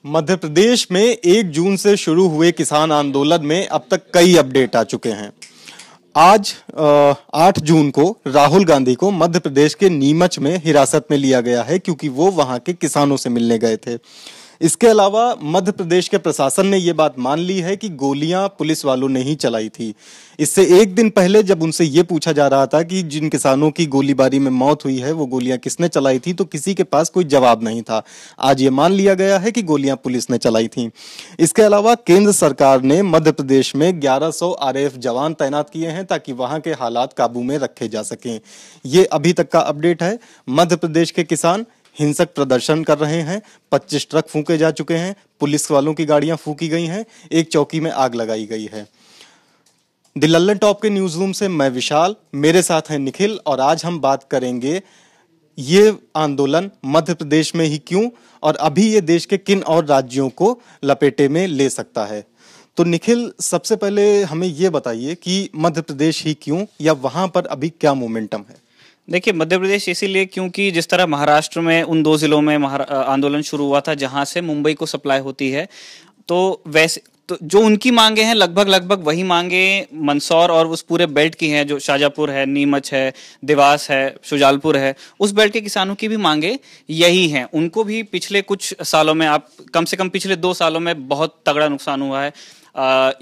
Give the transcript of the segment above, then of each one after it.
मध्य प्रदेश में 1 जून से शुरू हुए किसान आंदोलन में अब तक कई अपडेट आ चुके हैं। आज 8 जून को राहुल गांधी को मध्य प्रदेश के नीमच में हिरासत में लिया गया है क्योंकि वो वहां के किसानों से मिलने गए थे। इसके अलावा मध्य प्रदेश के प्रशासन ने ये बात मान ली है कि गोलियां पुलिस वालों ने ही चलाई थी। इससे एक दिन पहले जब उनसे ये पूछा जा रहा था कि जिन किसानों की गोलीबारी में मौत हुई है वो गोलियां किसने चलाई थी, तो किसी के पास कोई जवाब नहीं था। आज ये मान लिया गया है कि गोलियां पुलिस ने चलाई थी। इसके अलावा केंद्र सरकार ने मध्य प्रदेश में 1100 आरएएफ जवान तैनात किए हैं ताकि वहां के हालात काबू में रखे जा सकें। ये अभी तक का अपडेट है। मध्य प्रदेश के किसान हिंसक प्रदर्शन कर रहे हैं। 25 ट्रक फूंके जा चुके हैं, पुलिस वालों की गाड़ियां फूंकी गई हैं, एक चौकी में आग लगाई गई है। द लल्लन टॉप के न्यूज रूम से मैं विशाल, मेरे साथ हैं निखिल, और आज हम बात करेंगे ये आंदोलन मध्य प्रदेश में ही क्यों और अभी ये देश के किन और राज्यों को लपेटे में ले सकता है। तो निखिल, सबसे पहले हमें ये बताइए कि मध्य प्रदेश ही क्यों, या वहां पर अभी क्या मोमेंटम है। देखिए, मध्य प्रदेश इसीलिए क्योंकि जिस तरह महाराष्ट्र में उन 2 जिलों में आंदोलन शुरू हुआ था जहां से मुंबई को सप्लाई होती है, तो वैसे तो जो उनकी मांगे हैं लगभग वही मांगे मंदसौर और उस पूरे बेल्ट की हैं, जो शाजापुर है, नीमच है, देवास है, शुजालपुर है, उस बेल्ट के किसानों की भी मांगे यही हैं। उनको भी पिछले कुछ सालों में, आप कम से कम पिछले 2 सालों में बहुत तगड़ा नुकसान हुआ है।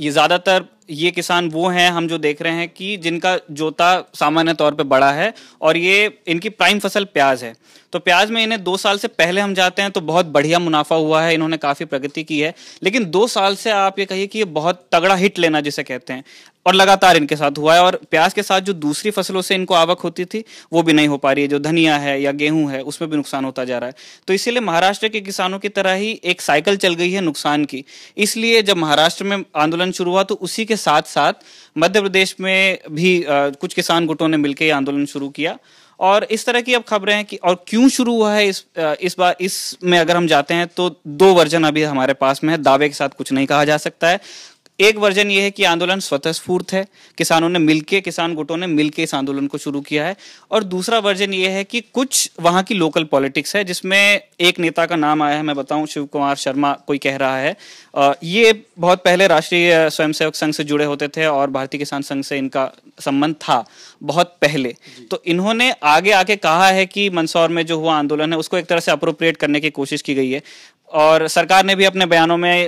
ये ज़्यादातर ये किसान वो हैं हम जो देख रहे हैं कि जिनका जोता सामान्य तौर पे बड़ा है, और ये इनकी प्राइम फसल प्याज है। तो प्याज में इन्हें 2 साल से पहले हम जाते हैं तो बहुत बढ़िया मुनाफा हुआ है, इन्होंने काफ़ी प्रगति की है। लेकिन 2 साल से आप ये कहिए कि ये बहुत तगड़ा हिट लेना जिसे कहते हैं, और लगातार इनके साथ हुआ है। और प्याज के साथ जो दूसरी फसलों से इनको आवक होती थी वो भी नहीं हो पा रही है, जो धनिया है या गेहूं है उसमें भी नुकसान होता जा रहा है। तो इसीलिए महाराष्ट्र के किसानों की तरह ही एक साइकिल चल गई है नुकसान की। इसलिए जब महाराष्ट्र में आंदोलन शुरू हुआ तो उसी के साथ साथ मध्य प्रदेश में भी कुछ किसान गुटों ने मिलकर ये आंदोलन शुरू किया। और इस तरह की अब खबरें हैं कि और क्यों शुरू हुआ है इस बार, इसमें अगर हम जाते हैं तो 2 वर्जन अभी हमारे पास में है। दावे के साथ कुछ नहीं कहा जा सकता है। एक वर्जन ये है कि आंदोलन स्वतःस्फूर्त है, किसानों ने मिलके, किसान गुटों ने मिलके इस आंदोलन को शुरू किया है। और दूसरा वर्जन ये है कि कुछ वहाँ की लोकल पॉलिटिक्स है, जिसमें एक नेता का नाम आया है, मैं बताऊं, शिव कुमार शर्मा कोई कह रहा है। ये बहुत पहले राष्ट्रीय स्वयंसेवक संघ से जुड़े होते थे और भारतीय किसान संघ से इनका संबंध था बहुत पहले। तो इन्होंने आगे आके कहा है कि मंदसौर में जो हुआ आंदोलन है उसको एक तरह से अप्रोप्रिएट करने की कोशिश की गई है, और सरकार ने भी अपने बयानों में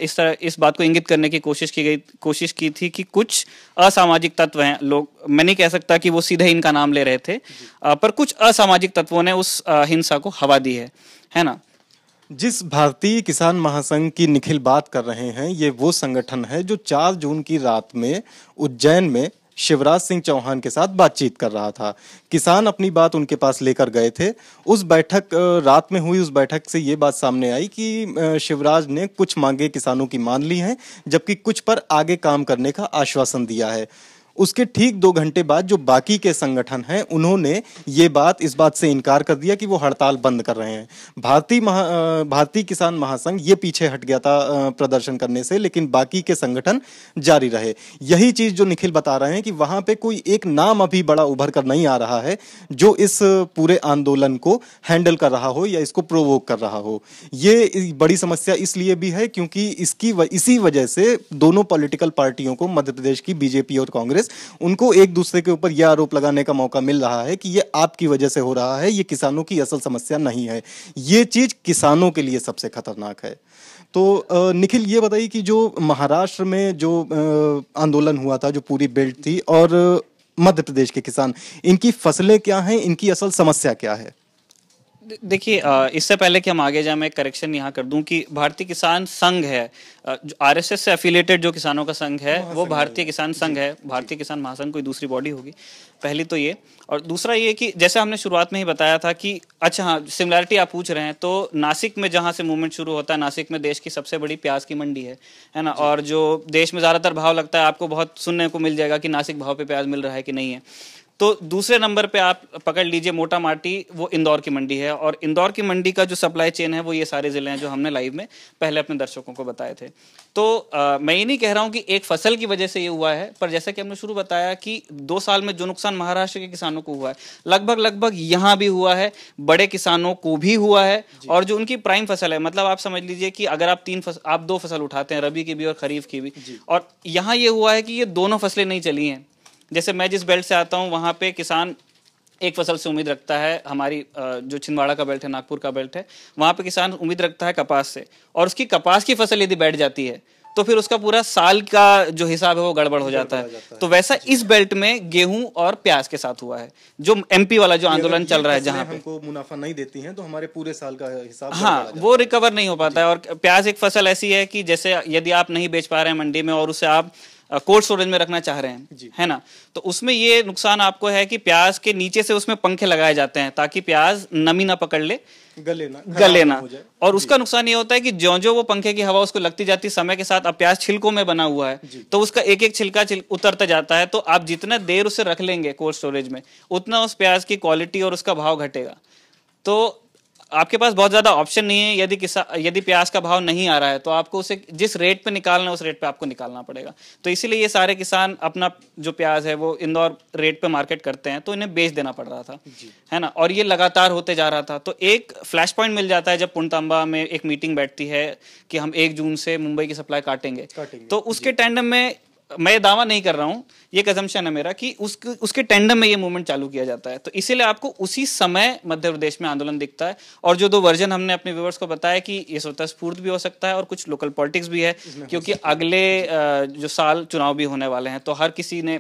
इस बात को इंगित करने की कोशिश की थी कि कुछ असामाजिक तत्व हैं, लोग, मैं नहीं कह सकता कि वो सीधे इनका नाम ले रहे थे, पर कुछ असामाजिक तत्वों ने उस हिंसा को हवा दी है ना। जिस भारतीय किसान महासंघ की निखिल बात कर रहे हैं, ये वो संगठन है जो 4 जून की रात में उज्जैन में शिवराज सिंह चौहान के साथ बातचीत कर रहा था। किसान अपनी बात उनके पास लेकर गए थे। उस बैठक, रात में हुई उस बैठक से ये बात सामने आई कि शिवराज ने कुछ मांगे किसानों की मान ली हैं, जबकि कुछ पर आगे काम करने का आश्वासन दिया है। उसके ठीक 2 घंटे बाद जो बाकी के संगठन हैं उन्होंने इस बात से इनकार कर दिया कि वो हड़ताल बंद कर रहे हैं। भारतीय किसान महासंघ ये पीछे हट गया था प्रदर्शन करने से, लेकिन बाकी के संगठन जारी रहे। यही चीज जो निखिल बता रहे हैं कि वहां पे कोई एक नाम अभी बड़ा उभर कर नहीं आ रहा है जो इस पूरे आंदोलन को हैंडल कर रहा हो या इसको प्रोवोक कर रहा हो। ये बड़ी समस्या इसलिए भी है क्योंकि इसी वजह से दोनों पॉलिटिकल पार्टियों को, मध्य प्रदेश की बीजेपी और कांग्रेस, उनको एक दूसरे के ऊपर यह आरोप लगाने का मौका मिल रहा है कि ये आपकी वजह से हो रहा है, ये किसानों की असल समस्या नहीं है। ये चीज किसानों के लिए सबसे खतरनाक है। तो निखिल, ये बताइए कि जो महाराष्ट्र में जो आंदोलन हुआ था, जो पूरी बेल्ट थी, और मध्य प्रदेश के किसान, इनकी फसलें क्या हैं, इनकी असल समस्या क्या है। देखिए, इससे पहले कि हम आगे जाए, मैं करेक्शन यहाँ कर दूं कि भारतीय किसान संघ है, जो आरएसएस से एफिलिएटेड जो किसानों का संघ है वो भारतीय किसान संघ है। भारतीय किसान महासंघ कोई दूसरी बॉडी होगी, पहली तो ये। और दूसरा ये कि जैसे हमने शुरुआत में ही बताया था कि अच्छा हाँ, सिमिलैरिटी आप पूछ रहे हैं, तो नासिक में जहाँ से मूवमेंट शुरू होता है, नासिक में देश की सबसे बड़ी प्याज की मंडी है ना। और जो देश में ज़्यादातर भाव लगता है, आपको बहुत सुनने को मिल जाएगा कि नासिक भाव पे प्याज मिल रहा है कि नहीं है। तो दूसरे नंबर पे आप पकड़ लीजिए मोटा माटी, वो इंदौर की मंडी है, और इंदौर की मंडी का जो सप्लाई चेन है वो ये सारे जिले हैं जो हमने लाइव में पहले अपने दर्शकों को बताए थे। तो मैं ये नहीं कह रहा हूँ कि एक फसल की वजह से ये हुआ है, पर जैसा कि हमने शुरू बताया कि 2 साल में जो नुकसान महाराष्ट्र के किसानों को हुआ है, लगभग यहाँ भी हुआ है, बड़े किसानों को भी हुआ है। और जो उनकी प्राइम फसल है, मतलब आप समझ लीजिए कि अगर आप 2 फसल उठाते हैं, रबी की भी और खरीफ की भी, और यहाँ ये हुआ है कि ये दोनों फसलें नहीं चली हैं। जैसे मैं जिस बेल्ट से आता हूँ वहाँ पे किसान एक फसल से उम्मीद रखता है, हमारी जो छिंदवाड़ा का बेल्ट है, नागपुर का बेल्ट है, वहाँ पे किसान उम्मीद रखता है कपास से, और उसकी कपास की फसल यदि बैठ जाती है तो फिर उसका पूरा साल का जो हिसाब है वो गड़बड़ हो जाता है। तो वैसा इस बेल्ट में गेहूं और प्याज के साथ हुआ है, जो एमपी वाला जो आंदोलन चल रहा है, जहां पे हमको मुनाफा नहीं देती हैं तो हमारे पूरे साल का हिसाब, हाँ, वो रिकवर नहीं हो पाता है। और प्याज एक फसल ऐसी है कि जैसे यदि आप नहीं बेच पा रहे हैं मंडी में और उसे आप कोल्ड स्टोरेज में रखना चाह रहे हैं, है ना, तो उसमें ये नुकसान आपको है कि प्याज के नीचे से उसमें पंखे लगाए जाते हैं ताकि प्याज नमी ना पकड़ ले, गले ना। और उसका नुकसान ये होता है कि ज्यो वो पंखे की हवा उसको लगती जाती समय के साथ, अब प्याज छिलकों में बना हुआ है तो उसका एक एक छिलका उतरता जाता है, तो आप जितना देर उसे रख लेंगे कोल्ड स्टोरेज में उतना उस प्याज की क्वालिटी और उसका भाव घटेगा। तो आपके पास बहुत ज्यादा ऑप्शन नहीं है। यदि प्याज का भाव नहीं आ रहा है तो आपको उसे जिस रेट पे निकालना है उस रेट पे आपको निकालना पड़ेगा। तो इसीलिए ये सारे किसान अपना जो प्याज है वो इंदौर रेट पे मार्केट करते हैं, तो इन्हें बेच देना पड़ रहा था, है ना, और ये लगातार होते जा रहा था। तो एक फ्लैश पॉइंट मिल जाता है जब पुणतांबा में एक मीटिंग बैठती है कि हम 1 जून से मुंबई की सप्लाई काटेंगे। तो उसके टेंडम में, मैं दावा नहीं कर रहा हूं, ये एक असम्पशन है मेरा कि उसके टेंडम में ये मूवमेंट चालू किया जाता है। तो इसीलिए आपको उसी समय मध्य प्रदेश में आंदोलन दिखता है। और जो 2 वर्जन हमने अपने व्यूअर्स को बताया कि ये स्वतः स्फूर्त भी हो सकता है और कुछ लोकल पॉलिटिक्स भी है, क्योंकि अगले जो साल चुनाव भी होने वाले हैं, तो हर किसी ने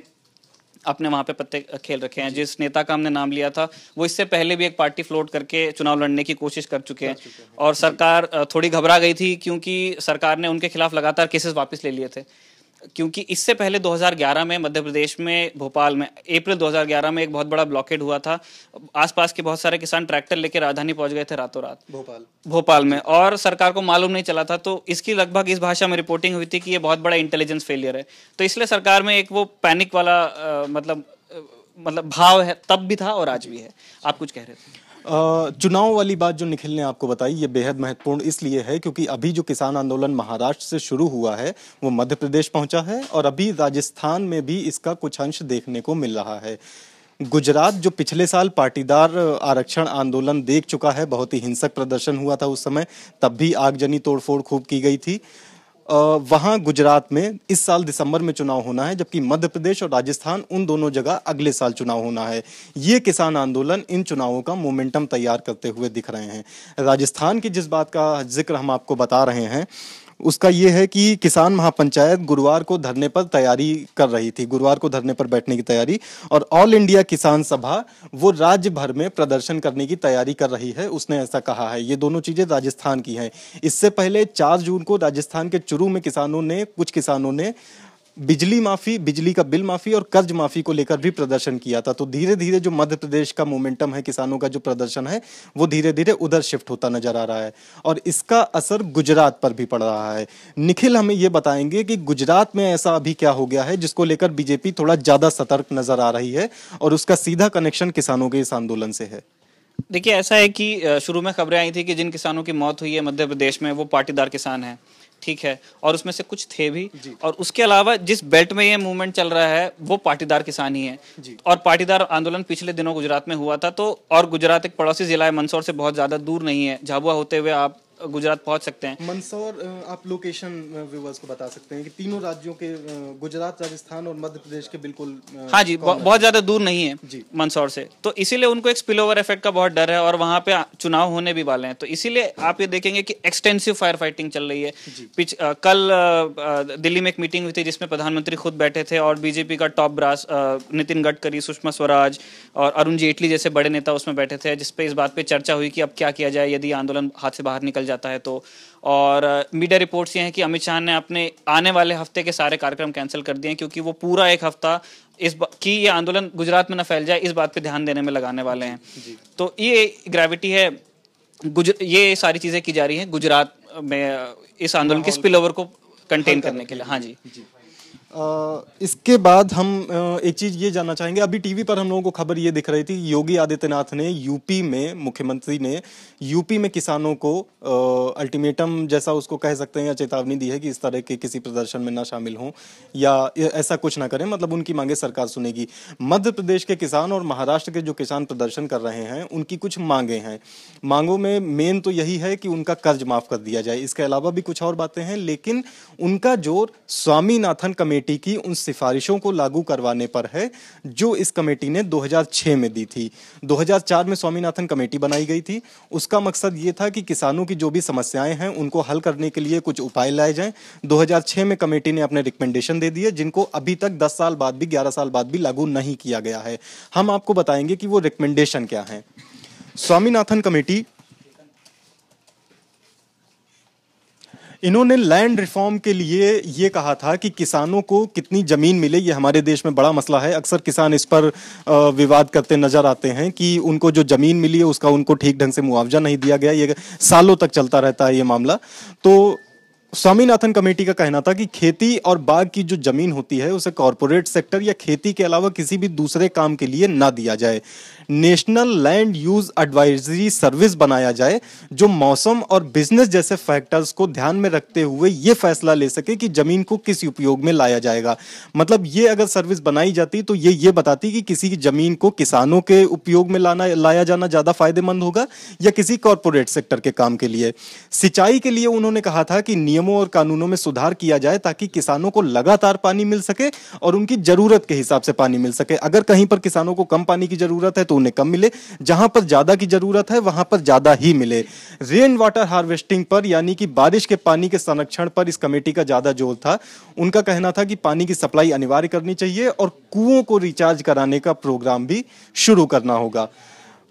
अपने वहां पे पत्ते खेल रखे हैं। जिस नेता का हमने नाम लिया था वो इससे पहले भी एक पार्टी फ्लोट करके चुनाव लड़ने की कोशिश कर चुके हैं, और सरकार थोड़ी घबरा गई थी क्योंकि सरकार ने उनके खिलाफ लगातार केसेस वापस ले लिए थे। क्योंकि इससे पहले 2011 में मध्य प्रदेश में भोपाल में अप्रैल 2011 में एक बहुत बड़ा ब्लॉकेड हुआ था। आसपास के बहुत सारे किसान ट्रैक्टर लेकर राजधानी पहुंच गए थे रातों रात भोपाल में, और सरकार को मालूम नहीं चला था। तो इसकी लगभग इस भाषा में रिपोर्टिंग हुई थी कि ये बहुत बड़ा इंटेलिजेंस फेलियर है। तो इसलिए सरकार में एक वो पैनिक वाला मतलब भाव है, तब भी था और आज भी है। आप कुछ कह रहे थे? चुनाव वाली बात जो निखिल ने आपको बताई ये बेहद महत्वपूर्ण इसलिए है क्योंकि अभी जो किसान आंदोलन महाराष्ट्र से शुरू हुआ है वो मध्य प्रदेश पहुंचा है, और अभी राजस्थान में भी इसका कुछ अंश देखने को मिल रहा है। गुजरात जो पिछले साल पाटीदार आरक्षण आंदोलन देख चुका है, बहुत ही हिंसक प्रदर्शन हुआ था उस समय, तब भी आगजनी तोड़फोड़ खूब की गई थी। वहां गुजरात में इस साल दिसंबर में चुनाव होना है, जबकि मध्य प्रदेश और राजस्थान उन दोनों जगह अगले साल चुनाव होना है। ये किसान आंदोलन इन चुनावों का मोमेंटम तैयार करते हुए दिख रहे हैं। राजस्थान की जिस बात का जिक्र हम आपको बता रहे हैं उसका ये है कि किसान महापंचायत गुरुवार को धरने पर तैयारी कर रही थी, गुरुवार को धरने पर बैठने की तैयारी, और ऑल इंडिया किसान सभा वो राज्य भर में प्रदर्शन करने की तैयारी कर रही है, उसने ऐसा कहा है। ये दोनों चीजें राजस्थान की हैं। इससे पहले 4 जून को राजस्थान के चुरू में कुछ किसानों ने बिजली माफी, बिजली का बिल माफी और कर्ज माफी को लेकर भी प्रदर्शन किया था। तो धीरे धीरे जो मध्य प्रदेश का मोमेंटम है, किसानों का जो प्रदर्शन है वो धीरे धीरे उधर शिफ्ट होता नजर आ रहा है, और इसका असर गुजरात पर भी पड़ रहा है। निखिल हमें ये बताएंगे कि गुजरात में ऐसा अभी क्या हो गया है जिसको लेकर बीजेपी थोड़ा ज्यादा सतर्क नजर आ रही है, और उसका सीधा कनेक्शन किसानों के इस आंदोलन से है। देखिए, ऐसा है कि शुरू में खबरें आई थी कि जिन किसानों की मौत हुई है मध्य प्रदेश में वो पाटीदार किसान हैं, ठीक है, और उसमें से कुछ थे भी, और उसके अलावा जिस बेल्ट में ये मूवमेंट चल रहा है वो पाटीदार किसान ही है। और पाटीदार आंदोलन पिछले दिनों गुजरात में हुआ था। तो और गुजरात एक पड़ोसी जिला है, मंदसौर से बहुत ज्यादा दूर नहीं है, झाबुआ होते हुए आप गुजरात पहुंच सकते हैं। मंदसौर, आप लोकेशन व्यूअर्स को बता सकते हैं कि तीनों राज्यों के, गुजरात, राजस्थान और मध्य प्रदेश के बिल्कुल, हाँ जी, बहुत ज्यादा दूर नहीं है मंदसौर से। तो इसीलिए उनको एक स्पिल ओवर इफेक्ट का बहुत डर है, और वहां पे चुनाव होने भी वाले हैं। तो इसीलिए आप ये देखेंगे कि एक्सटेंसिव फायर फाइटिंग चल रही है। कल दिल्ली में एक मीटिंग हुई थी जिसमें प्रधानमंत्री खुद बैठे थे, और बीजेपी का टॉप ब्रास नितिन गडकरी, सुषमा स्वराज और अरुण जेटली जैसे बड़े नेता उसमें बैठे थे, जिसपे इस बात पे चर्चा हुई कि अब क्या किया जाए यदि आंदोलन हाथ से बाहर निकल जाता है तो। और मीडिया रिपोर्ट्स ये हैं कि अमित शाह ने अपने आने वाले हफ्ते के सारे कार्यक्रम कैंसिल कर दिए हैं, क्योंकि वो पूरा एक हफ्ता कि ये आंदोलन गुजरात में न फैल जाए इस बात पे ध्यान देने में लगाने वाले हैं। तो ये ग्रेविटी है, ये सारी चीजें की जा रही हैं गुजरात में इस आंदोलन के स्पिल ओवर को कंटेन करने के लिए। हाँ जी। इसके बाद हम एक चीज ये जानना चाहेंगे। अभी टीवी पर हम लोगों को खबर ये दिख रही थी, योगी आदित्यनाथ ने यूपी में, मुख्यमंत्री ने यूपी में किसानों को अल्टीमेटम जैसा उसको कह सकते हैं या चेतावनी दी है कि इस तरह के किसी प्रदर्शन में ना शामिल हों या ऐसा कुछ ना करें, मतलब उनकी मांगे सरकार सुनेगी। मध्य प्रदेश के किसान और महाराष्ट्र के जो किसान प्रदर्शन कर रहे हैं उनकी कुछ मांगे हैं। मांगों में मेन तो यही है कि उनका कर्ज माफ कर दिया जाए। इसके अलावा भी कुछ और बातें हैं, लेकिन उनका जोर स्वामीनाथन कमेटी की उन सिफारिशों को लागू करवाने पर है जो इस कमेटी ने 2006 में दी थी। 2004 में स्वामीनाथन कमेटी बनाई गई थी। उसका मकसद ये था कि किसानों की जो भी समस्याएं हैं उनको हल करने के लिए कुछ उपाय लाए जाएं। 2006 में कमेटी ने अपने रिकमेंडेशन दे दिए, जिनको अभी तक 10 साल बाद भी, 11 साल बाद भी लागू नहीं किया गया है। हम आपको बताएंगे कि वो रिकमेंडेशन क्या है। स्वामीनाथन कमेटी, इन्होंने लैंड रिफॉर्म के लिए ये कहा था कि किसानों को कितनी जमीन मिले, ये हमारे देश में बड़ा मसला है। अक्सर किसान इस पर विवाद करते नजर आते हैं कि उनको जो जमीन मिली है उसका उनको ठीक ढंग से मुआवजा नहीं दिया गया। ये सालों तक चलता रहता है ये मामला। तो स्वामीनाथन कमेटी का कहना था कि खेती और बाग की जो जमीन होती है उसे कॉरपोरेट सेक्टर या खेती के अलावा किसी भी दूसरे काम के लिए ना दिया जाए। National land use advisory service बनाया जाए जो मौसम और बिजनेस जैसे फैक्टर्स को ध्यान में रखते हुए यह फैसला ले सके कि जमीन को किस उपयोग में लाया जाएगा। मतलब ये अगर सर्विस बनाई जाती तो ये बताती कि किसी की जमीन को किसानों के उपयोग में लाया जाना ज्यादा फायदेमंद होगा या किसी कॉरपोरेट सेक्टर के काम के लिए। सिंचाई के लिए उन्होंने कहा था कि नियमों और कानूनों में सुधार किया जाए ताकि किसानों को लगातार पानी मिल सके और उनकी जरूरत के हिसाब से पानी मिल सके। अगर कहीं पर किसानों को कम पानी की जरूरत है तो उन्हें कम मिले, जहां पर ज्यादा की जरूरत है वहां पर ज्यादा ही मिले। रेन वाटर हार्वेस्टिंग पर, यानी कि बारिश के पानी के संरक्षण पर इस कमेटी का ज्यादा जोर था। उनका कहना था कि पानी की सप्लाई अनिवार्य करनी चाहिए और कुओं को रिचार्ज कराने का प्रोग्राम भी शुरू करना होगा।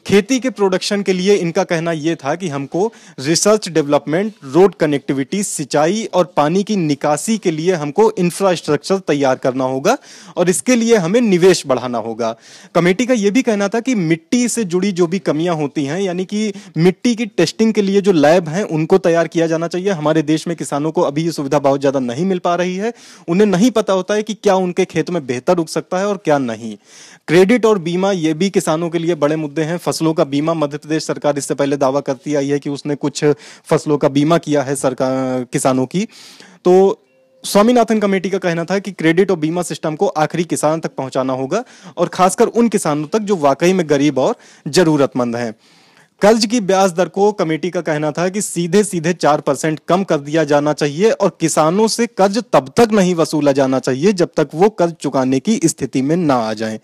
खेती के प्रोडक्शन के लिए इनका कहना यह था कि हमको रिसर्च डेवलपमेंट, रोड कनेक्टिविटी, सिंचाई और पानी की निकासी के लिए हमको इंफ्रास्ट्रक्चर तैयार करना होगा और इसके लिए हमें निवेश बढ़ाना होगा। कमेटी का यह भी कहना था कि मिट्टी से जुड़ी जो भी कमियां होती हैं, यानी कि मिट्टी की टेस्टिंग के लिए जो लैब हैं उनको तैयार किया जाना चाहिए। हमारे देश में किसानों को अभी ये सुविधा बहुत ज्यादा नहीं मिल पा रही है। उन्हें नहीं पता होता है कि क्या उनके खेत में बेहतर उग सकता है और क्या नहीं। क्रेडिट और बीमा, ये भी किसानों के लिए बड़े मुद्दे हैं। फसलों का बीमा, मध्य प्रदेश सरकार इससे पहले दावा करती आई है कि उसने कुछ फसलों का बीमा किया है सरकार किसानों की। तो स्वामीनाथन कमेटी का कहना था कि क्रेडिट और बीमा सिस्टम को आखिरी किसान तक पहुंचाना होगा और खासकर उन किसानों तक जो वाकई में गरीब और जरूरतमंद हैं। कर्ज की ब्याज दर को कमेटी का कहना था कि सीधे सीधे 4% कम कर दिया जाना चाहिए और किसानों से कर्ज तब तक नहीं वसूला जाना चाहिए जब तक वो कर्ज चुकाने की स्थिति में ना आ जाएं।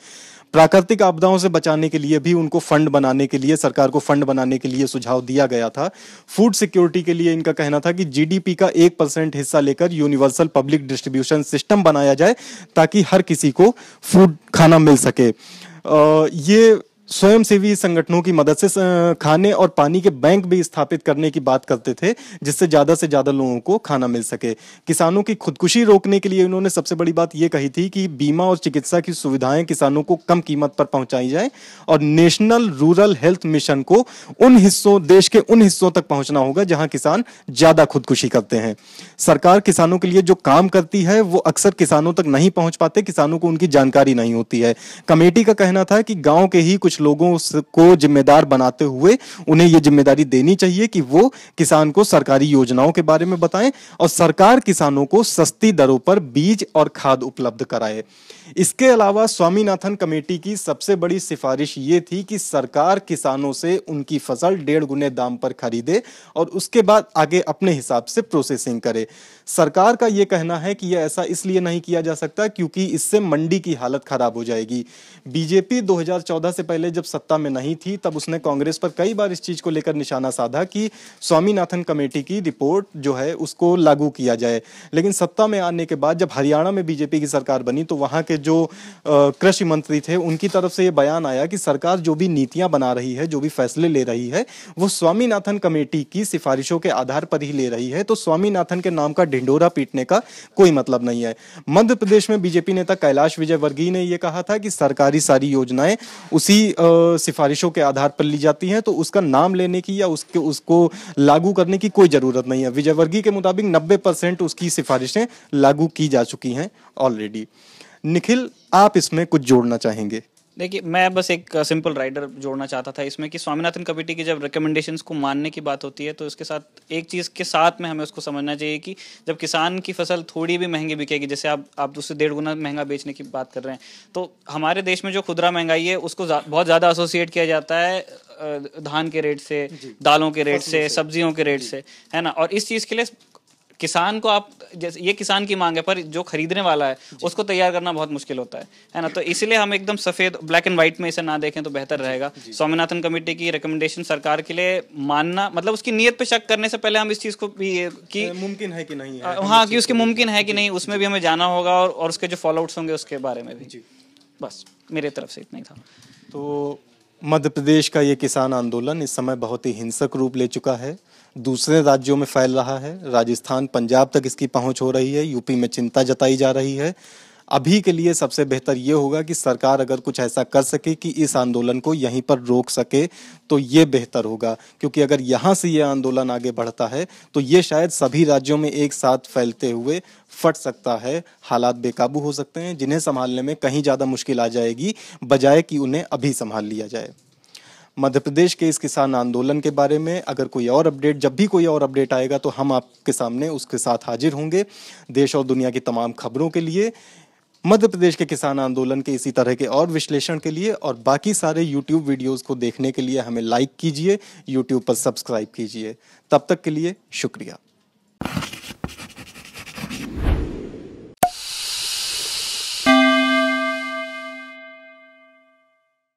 प्राकृतिक आपदाओं से बचाने के लिए भी उनको फंड बनाने के लिए, सरकार को फंड बनाने के लिए सुझाव दिया गया था। फूड सिक्योरिटी के लिए इनका कहना था कि जीडीपी का 1% हिस्सा लेकर यूनिवर्सल पब्लिक डिस्ट्रीब्यूशन सिस्टम बनाया जाए ताकि हर किसी को फूड खाना मिल सके। ये स्वयंसेवी संगठनों की मदद से खाने और पानी के बैंक भी स्थापित करने की बात करते थे जिससे ज्यादा से ज्यादा लोगों को खाना मिल सके। किसानों की खुदकुशी रोकने के लिए उन्होंने सबसे बड़ी बात यह कही थी कि बीमा और चिकित्सा की सुविधाएं किसानों को कम कीमत पर पहुंचाई जाए और नेशनल रूरल हेल्थ मिशन को देश के उन हिस्सों तक पहुंचना होगा जहां किसान ज्यादा खुदकुशी करते हैं। सरकार किसानों के लिए जो काम करती है वो अक्सर किसानों तक नहीं पहुंच पाते, किसानों को उनकी जानकारी नहीं होती है। कमेटी का कहना था कि गांव के ही कुछ लोगों को जिम्मेदार बनाते हुए उन्हें यह जिम्मेदारी देनी चाहिए कि वो किसान को सरकारी योजनाओं के बारे में बताएं और सरकार किसानों को सस्ती दरों पर बीज और खाद उपलब्ध कराए। इसके अलावा स्वामीनाथन कमेटी की सबसे बड़ी सिफारिश ये थी कि सरकार किसानों से उनकी फसल 1.5 गुने दाम पर खरीदे और उसके बाद आगे अपने हिसाब से प्रोसेसिंग करे। सरकार का यह कहना है कि यह ऐसा इसलिए नहीं किया जा सकता क्योंकि इससे मंडी की हालत खराब हो जाएगी। बीजेपी 2014 से पहले जब सत्ता में नहीं थी तब उसने कांग्रेस पर कई बार इस चीज को लेकर निशाना साधा कि स्वामीनाथन कमेटी की रिपोर्ट जो है उसको लागू किया जाए। लेकिन सत्ता में आने के बाद जब हरियाणा में बीजेपी की सरकार बनी तो वहां के जो कृषि मंत्री थे उनकी तरफ से यह बयान आया कि सरकार जो भी नीतियां बना रही है, जो भी फैसले ले रही है, वो स्वामीनाथन कमेटी की सिफारिशों के आधार पर ही ले रही है। तो स्वामीनाथन के नाम का ढिंडोरा पीटने का कोई मतलब नहीं है। मध्य प्रदेश में बीजेपी नेता कैलाश विजयवर्गीय ने यह कहा था कि सरकारी सारी योजनाएं उसी सिफारिशों के आधार पर ली जाती हैं, तो उसका नाम लेने की या उसको लागू करने की कोई ज़रूरत नहीं है। विजयवर्गीय के मुताबिक 90% उसकी सिफारिशें लागू की जा चुकी हैं ऑलरेडी। निखिल, आप इसमें कुछ जोड़ना चाहेंगे? देखिए, मैं बस एक सिंपल राइडर जोड़ना चाहता था इसमें कि स्वामीनाथन कमेटी की जब रिकमेंडेशंस को मानने की बात होती है तो इसके साथ एक चीज़ के साथ में हमें उसको समझना चाहिए कि जब किसान की फसल थोड़ी भी महंगी बिकेगी, जैसे आप उससे 1.5 गुना महंगा बेचने की बात कर रहे हैं, तो हमारे देश में जो खुदरा महंगाई है उसको बहुत ज़्यादा एसोसिएट किया जाता है धान के रेट से, दालों के रेट से, सब्जियों के रेट से, है ना। और इस चीज़ के लिए किसान को आप, जैसे ये किसान की मांग है, पर जो खरीदने वाला है उसको तैयार करना बहुत मुश्किल होता है ना। तो इसलिए हम एकदम सफेद ब्लैक एंड व्हाइट में इसे ना देखें तो बेहतर रहेगा। स्वामीनाथन कमेटी की रिकमेंडेशन सरकार के लिए मानना, मतलब उसकी नीयत पे शक करने से पहले हम इस चीज को भी कि मुमकिन है कि नहीं है, हाँ, कि उसकी मुमकिन है कि नहीं, उसमें भी हमें जाना होगा और उसके जो फॉलोआउट्स होंगे उसके बारे में भी। बस मेरे तरफ से इतना ही था। तो मध्य प्रदेश का ये किसान आंदोलन इस समय बहुत ही हिंसक रूप ले चुका है, दूसरे राज्यों में फैल रहा है, राजस्थान, पंजाब तक इसकी पहुंच हो रही है, यूपी में चिंता जताई जा रही है। अभी के लिए सबसे बेहतर ये होगा कि सरकार अगर कुछ ऐसा कर सके कि इस आंदोलन को यहीं पर रोक सके तो ये बेहतर होगा, क्योंकि अगर यहाँ से ये आंदोलन आगे बढ़ता है तो ये शायद सभी राज्यों में एक साथ फैलते हुए फट सकता है, हालात बेकाबू हो सकते हैं जिन्हें संभालने में कहीं ज़्यादा मुश्किल आ जाएगी, बजाय कि उन्हें अभी संभाल लिया जाए। मध्य प्रदेश के इस किसान आंदोलन के बारे में अगर कोई और अपडेट, जब भी कोई और अपडेट आएगा तो हम आपके सामने उसके साथ हाजिर होंगे। देश और दुनिया की तमाम खबरों के लिए, मध्य प्रदेश के किसान आंदोलन के इसी तरह के और विश्लेषण के लिए और बाकी सारे YouTube वीडियोस को देखने के लिए हमें लाइक कीजिए, YouTube पर सब्सक्राइब कीजिए। तब तक के लिए शुक्रिया।